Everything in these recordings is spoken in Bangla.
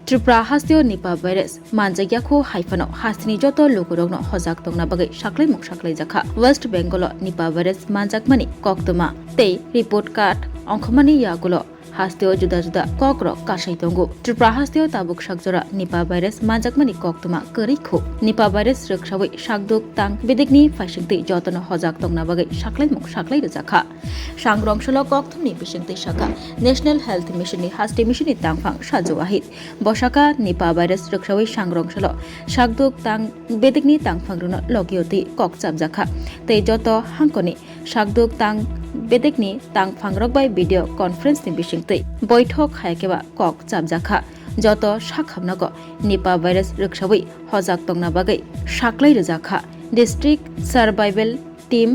Tripura hastio nipa virus manjagyakho haifano hastini joto lokorogno hojak tongna bagai saklai muk saklai jakha West Bengal nipa virus manjakmani koktoma tei report card ongkhomani yagulo hastio juda juda kokro kasai tongo Tripura hastio tabuk sakjora nipa virus manjakmani koktoma korikho nipa virus roksawi sakduk tang bedekni faisingti jotono hojak tongna bagai saklai muk saklai jakha sangrongsholo kokthomni bisingti saka National Health Mission ni haste mission ni tangphang sajo wahid bosaka nipa virus roksawi sangrongsholo sakduk tang bedekni tangphang runo logioti kokchap jakha tei joto hangkoni sakduk tang bedekni tangphang rokbai video conference ni bisingti বৈঠক হায়কেবা কক চাপজাখা যত সাখামনাগো নিপা ভাইরাস রোগসাবই হজাক তংনা বাগৈ সাকলাই রোজাখা ডিস্ট্রিক্ট সার্ভাইভাল টিম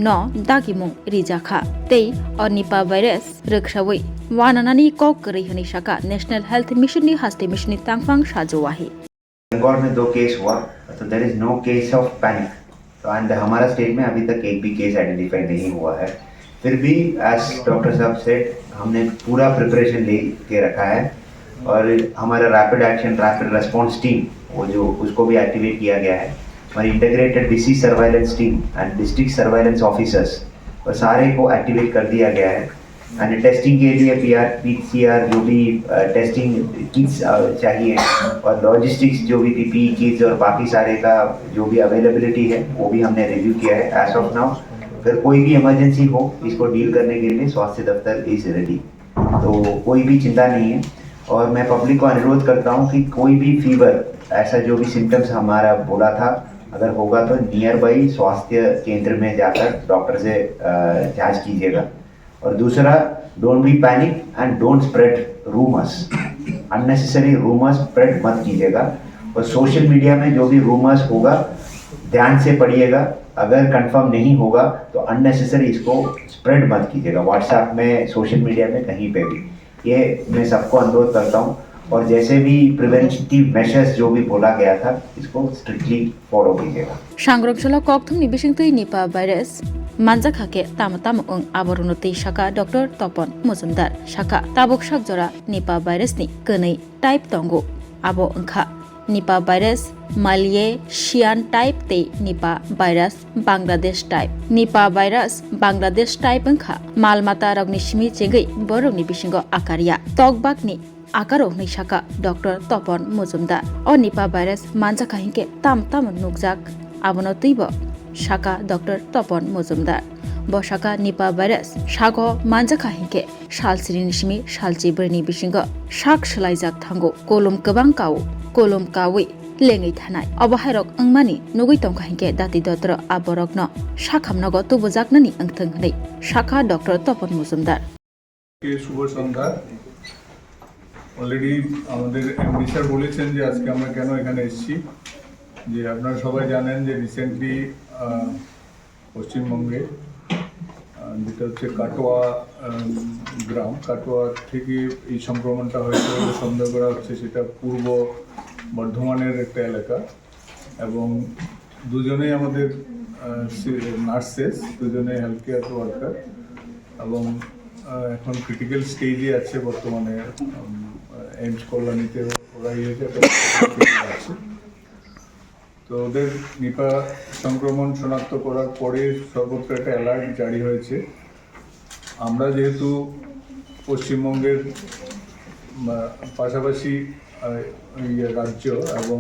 ন দাগিমুং রিজাখা তেই অ নিপা ভাইরাস রোগসাবই ওয়ানানানি কক গरै हनी शाखा नेशनल हेल्थ मिशन नि हास्ते मिशन नि तांगफांग साजोवाही बंगाल में 2 केस हुआ तो there is no case of panic तो एंड हमारा स्टेट में अभी तक एक भी केस आइडेंटिफाई नहीं हुआ है फिर भी एज डॉक्टर साहब सेड हमने पूरा प्रिपरेशन ले के रखा है और हमारा rapid action rapid response team वो जो उसको भी एक्टिवेट किया गया है हमारी integrated disease surveillance team and district surveillance officers और सारे को एक्टिवेट कर दिया गया है एंड टेस्टिंग के लिए PCR जो भी टेस्टिंग किट्स चाहिए और लॉजिस्टिक्स जो भी PPE किट्स और बाकी सारे का जो भी अवेलेबिलिटी है वो भी हमने रिव्यू किया है एज ऑफ नाउ अगर कोई भी इमरजेंसी हो इसको डील करने के लिए स्वास्थ्य दफ्तर इज रेडी तो कोई भी चिंता नहीं है और मैं पब्लिक को अनुरोध करता हूँ कि कोई भी फीवर ऐसा जो भी सिम्टम्स हमारा बोला था अगर होगा तो नियर बाई स्वास्थ्य केंद्र में जाकर डॉक्टर से जांच कीजिएगा और दूसरा don't be panic and don't spread rumours unnecessary rumours spread मत कीजिएगा और सोशल मीडिया में जो भी रूमर्स होगा ध्यान से पढ़िएगा अगर कंफर्म नहीं होगा तो अननेसेसरी इसको स्प्रेड मत कीजिएगा व्हाट्सएप में सोशल मीडिया में कहीं पे भी ये मैं सबको अनुरोध करता हूँ और जैसे भी प्रिवेंटिव मेजर्स जो भी बोला गया था इसको स्ट्रिक्टली फॉलो कीजिएगा सांग्रंशला कक्थमनि बिसिंतै निपा भाइरास मानजाखाके ताम ओं आबरुनति शाखा डॉक्टर तपन मुजुमदार शाखा ताबुक साकजरा निपा भाइरासनि कनै टाइप तंगो आबो ओंखा निपा भाइरास मालयेशियान टाइप ते निपा भाइरास बांग्लादेश टाइप निपा भाइरास बांग्लादेश टाइप ओंखा मालमाता रगनि सिमि चेंगै बरगनि बिसिंगो आकारिया तकबाकनि आकारो नै शाखा डॉक्टर तपन मुजुमदार अ निपा भाइरास मानजाखाहिके ताम नुकजाक आबनो तैब शाखा डॉक्टर तपन मुजुमदार बशाखा निपा भाइरास सागो मानजाखाहिके सालसिरिनि सिमि सालचि बरनि बिसिंगो साक सलाइजाक थांगो कोलम गोबां काव कोलम कावै लेङै थानाय अबहायरक अंमानि नुगै तंखाहिके दाति दत्र आबरकन साखामनगो तुबुजाकनानि अंथों हनै शाखा डॉक्टर तपन मुजुमदार শুভ সন্ধ্যা অলরেডি আমাদের এমডি স্যার বলেছেন যে আজকে আমরা কেন এখানে এসেছি যে আপনারা সবাই জানেন যে রিসেন্টলি পশ্চিমবঙ্গে যেটা হচ্ছে কাটোয়া গ্রাম কাটোয়া থেকে এই সংক্রমণটা হয়তো সন্দেহ করা হচ্ছে সেটা পূর্ব বর্ধমানের একটা এলাকা এবং দুজনেই আমাদের নার্সেস দুজনে হেলথ কেয়ার ওয়ার্কার এবং এখন ক্রিটিক্যাল স্টেজে আছে বর্তমানে এইমস কল্যাণীতে ওরা আছে তো ওদের নিপা সংক্রমণ শনাক্ত করার পরে সর্বত্র একটা অ্যালার্ট জারি হয়েছে আমরা যেহেতু পশ্চিমবঙ্গের পাশাপাশি রাজ্য এবং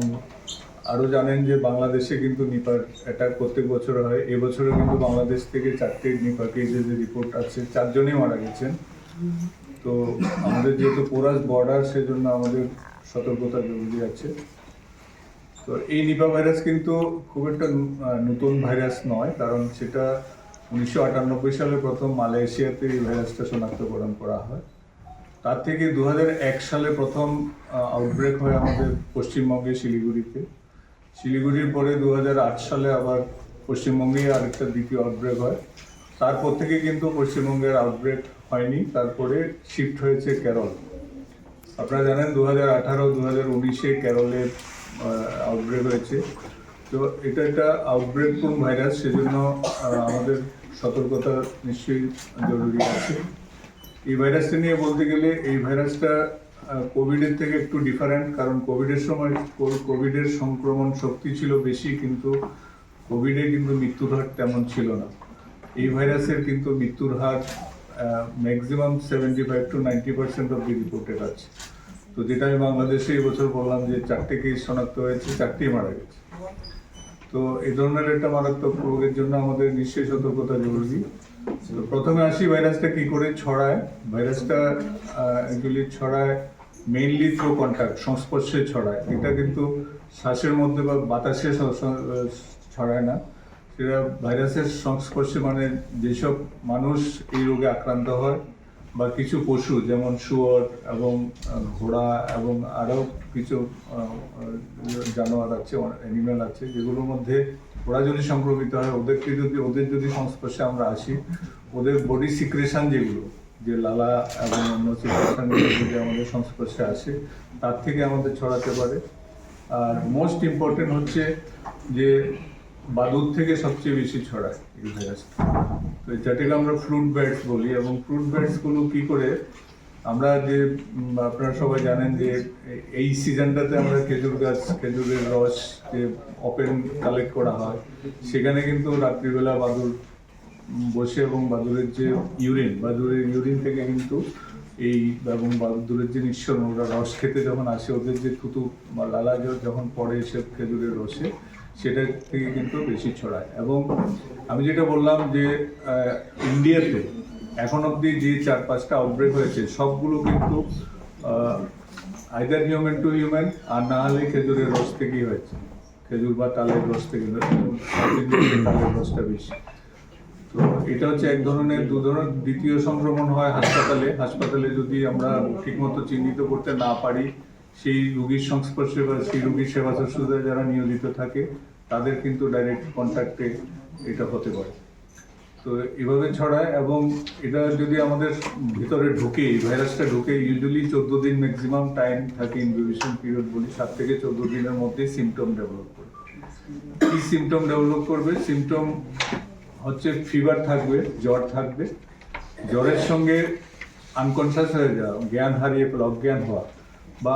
আরও জানেন যে বাংলাদেশে কিন্তু নিপার অ্যাটাক প্রত্যেক বছর হয় এবছরও কিন্তু বাংলাদেশ থেকে 4টে নিপা কেসের যে রিপোর্ট আছে 4 জনই মারা গেছেন তো আমাদের যেহেতু পোরাস বর্ডার সেজন্য আমাদের সতর্কতা জরুরি আছে তো এই নিপা ভাইরাস কিন্তু খুব একটা নতুন ভাইরাস নয় কারণ সেটা 1998 সালে প্রথম মালয়েশিয়াতে এই ভাইরাসটা শনাক্তকরণ করা হয় তার থেকে 2001 সালে প্রথম আউটব্রেক হয় আমাদের পশ্চিমবঙ্গে শিলিগুড়ির পরে 2008 সালে আবার পশ্চিমবঙ্গে আরেকটা দ্বিতীয় আউটব্রেক হয় তারপর থেকে কিন্তু পশ্চিমবঙ্গের আউটব্রেক হয়নি তারপরে শিফট হয়েছে কেরল আপনারা জানেন 2018-2019-এ কেরলে আউটব্রেক হয়েছে তো এটা একটা আউটব্রেক কোন ভাইরাস সেজন্য আমাদের সতর্কতা নিশ্চয়ই জরুরি আছে এই ভাইরাসটা নিয়ে বলতে গেলে এই ভাইরাসটা কোভিডের থেকে একটু ডিফারেন্ট, কারণ কোভিডের সময় কোভিডের সংক্রমণ শক্তি ছিল বেশি, কিন্তু কোভিডে কিন্তু মৃত্যুর হার তেমন ছিল না। এই ভাইরাসের কিন্তু মৃত্যুর হার ম্যাক্সিমাম 75-90% অব্দি রিপোর্টেড আছে। তো যেটা আমি বাংলাদেশে এবছর বললাম যে 4টে কেস শনাক্ত হয়েছে, 4টেই মারা গেছে। তো এই ধরনের একটা মারাত্মক রোগের জন্য আমাদের নিশ্চয়ই সতর্কতা জরুরি। তো প্রথমে আসি ভাইরাসটা কি করে ছড়ায়। ভাইরাসটা অ্যাকচুয়ালি ছড়ায় মেইনলি থ্রু কন্ট্যাক্ট, সংস্পর্শে ছড়ায়। এটা কিন্তু শ্বাসের মধ্যে বা বাতাসে ছড়ায় না, সেটা ভাইরাসের সংস্পর্শে, মানে যেসব মানুষ এই রোগে আক্রান্ত হয় বা কিছু পশু যেমন শুয়োর এবং ঘোড়া এবং আরও কিছু জানোয়ার আছে, অ্যানিমেল আছে, যেগুলোর মধ্যে ওরা যদি সংক্রমিত হয়, ওদের যদি সংস্পর্শে আমরা আসি, ওদের বডি সিক্রেশন যেগুলো, যে লালা এবং অন্য সিক্রেশন যদি আমাদের সংস্পর্শে আসে, তার থেকে আমাদের ছড়াতে পারে। আর মোস্ট ইম্পর্টেন্ট হচ্ছে যে বাদুড় থেকে সবচেয়ে বেশি ছড়ায় এই ভাইরাস। তো যেটাকে আমরা ফ্রুট ব্যাটস বলি, এবং ফ্রুট ব্যাটসগুলো কি করে, আমরা যে আপনারা সবাই জানেন যে এই সিজনটাতে আমরা খেজুরের রস যে ওপেন কালেক্ট করা হয়, সেখানে কিন্তু রাত্রিবেলা বাদুড় বসে এবং বাদুড়ের যে ইউরিন থেকে কিন্তু এই এবং বাদুড়ের যে নিঃসরণ, ওরা রস খেতে যখন আসে, ওদের যে থুতু বা লালা যখন পড়ে সে খেজুরের রসে, সেটা থেকে কিন্তু বেশি ছড়ায়। এবং আমি যেটা বললাম যে ইন্ডিয়াতে এখন অবধি যে 4-5টা আউটব্রেক হয়েছে, সবগুলো কিন্তু আইদার হিউম্যান টু হিউম্যান, আর না হলে খেজুরের রস থেকেই হয়েছে, খেজুর বা তালের রস থেকে, তালের রসটা বেশি। তো এটা হচ্ছে এক ধরনের। দ্বিতীয় সংক্রমণ হয় হাসপাতালে যদি আমরা ঠিকমতো চিহ্নিত করতে না পারি, সেই রোগীর সংস্পর্শে বা সেই রোগীর সেবা শুশ্রূষায় যারা নিয়োজিত থাকে, তাদের কিন্তু ডাইরেক্ট কন্ট্যাক্টে এটা হতে পারে। তো এভাবে ছড়ায়, এবং এটা যদি আমাদের ভিতরে ঢুকে, ভাইরাসটা ঢুকে, ইউজুয়ালি 14 দিন ম্যাক্সিমাম টাইম থাকে, ইনকিউবেশন পিরিয়ড বলি, 7 থেকে 14 দিনের মধ্যে সিমটম ডেভেলপ করবে। কি সিমটম ডেভেলপ করবে? সিমটম হচ্ছে ফিভার থাকবে, জ্বর থাকবে, জ্বরের সঙ্গে আনকনসিয়াস হয়ে যাওয়া, জ্ঞান হারিয়ে ফেলা, অজ্ঞান হওয়া, বা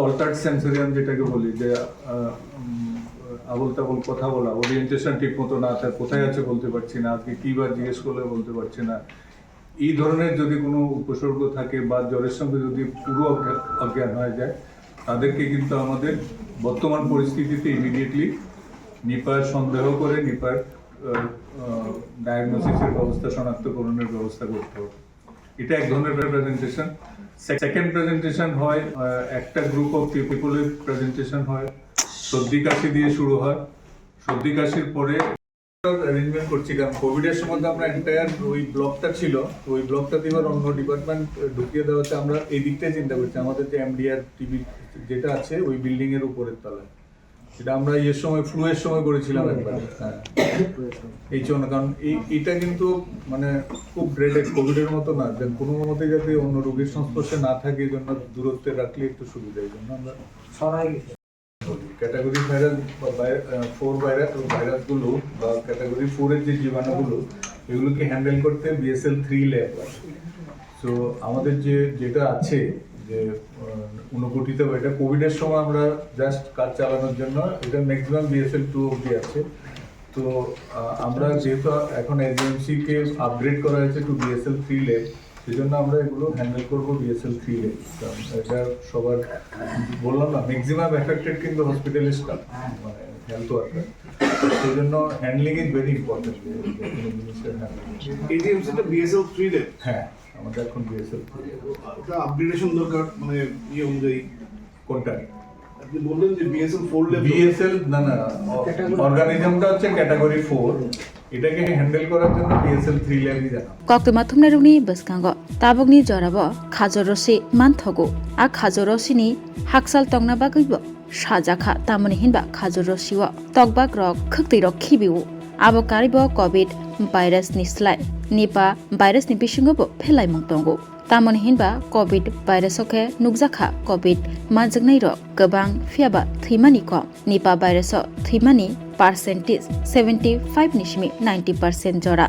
অল্টার্ড সেন্সরিয়াম যেটাকে বলি, যে আবল তাবল কথা বলা, ওরিয়েন্টেশন ঠিক মতো না, তার কোথায় আছে বলতে পারছি না, আজকে কি বার জিজ্ঞেস করলে বলতে পারছি না, এই ধরনের যদি কোনো উপসর্গ থাকে, বা জ্বরের সঙ্গে যদি পুরো অজ্ঞান হয়ে যায়, তাদেরকে কিন্তু আমাদের বর্তমান পরিস্থিতিতে ইমিডিয়েটলি নিপার সন্দেহ করে নিপার ডায়াগনোসিসের ব্যবস্থা, শনাক্তকরণের ব্যবস্থা করতে হবে। এটা এক ধরনের প্রেজেন্টেশন। সেকেন্ড প্রেজেন্টেশন হয়, একটা গ্রুপ অফ পিপলের প্রেজেন্টেশন হয়, সর্দি কাশি দিয়ে শুরু হয়। সর্দি কাশির পরে অ্যারেঞ্জমেন্ট করছি, কারণ কোভিডের সময় আমরা এন্টায়ার ওই ব্লকটা ছিল, ওই ব্লকটাতে এবার অন্য ডিপার্টমেন্ট ঢুকিয়ে দেওয়াতে আমরা এই দিকটাই চিন্তা করছি। আমাদের যে এমডিআর টিভি যেটা আছে ওই বিল্ডিং এর উপরের তলায়, সেটা আমরা এর সময় ফ্লু এর সময় করেছিলাম একবার। হ্যাঁ, এই জন্য, কারণ এটা কিন্তু মানে খুব গ্রেডেড, কোভিডের মতো না, যে কোনো মতে যাতে অন্য রোগীর সংস্পর্শে না থাকে, এই জন্য দূরত্বে রাখলে একটু সুবিধা। এই জন্য আমরা ক্যাটাগরি ভাইরাস বা 4 ভাইরাসগুলো বা ক্যাটাগরি 4 এর যে জীবাণুগুলো, এগুলোকে হ্যান্ডেল করতে BSL 3 ল্যাব। তো আমাদের যেটা আছে যে ঊনকোটিতে, এটা কোভিডের সময় আমরা জাস্ট কাজ চালানোর জন্য, এটা ম্যাক্সিমাম BSL 2 অবধি আছে। তো আমরা যেহেতু এখন এজেন্সি কে আপগ্রেড করা হয়েছে টু BSL 3 ল্যাব, সেজন্য আমরা এগুলো হ্যান্ডেল করবো BSL 3 ল্যাব। এটা সবার বললাম না, ম্যাক্সিমাম এফেক্টেড কিন্তু হসপিটাল স্টাফ, মানে হেলথ ওয়ার্কার। সেই জন্য হ্যান্ডলিং ইজ ভেরি ইম্পর্টেন্ট। এটিএমসিটা BSL 3 ল্যাব। হ্যাঁ, আমাদের এখন BSL 3 ওটা আপগ্রেডেশন দরকার, মানে অনুযায়ী। কোনটা? আপনি বললেন যে BSL 4 ল্যাব। BSL না, অর্গানিজমটা হচ্ছে ক্যাটাগরি 4, এটাকে হ্যান্ডেল করার জন্য BSL 3 ল্যাবই জানা। Kokma thumna rungni baskango tabogni jorabo khajorosi manthogo a khajorosini haksal tongna bagibo sajakha tamoni hinba khajorosiwo tokbak rok khukti rok khibiu abo karibo covid virus ni slai nipa virus ni bisingobo phelai mongtongo tamoni hinba covid virus oke nukjakha covid manjaknai rok gobang fiaba thimani ko nipa virus thimani percentage 75 nisimi 90% jora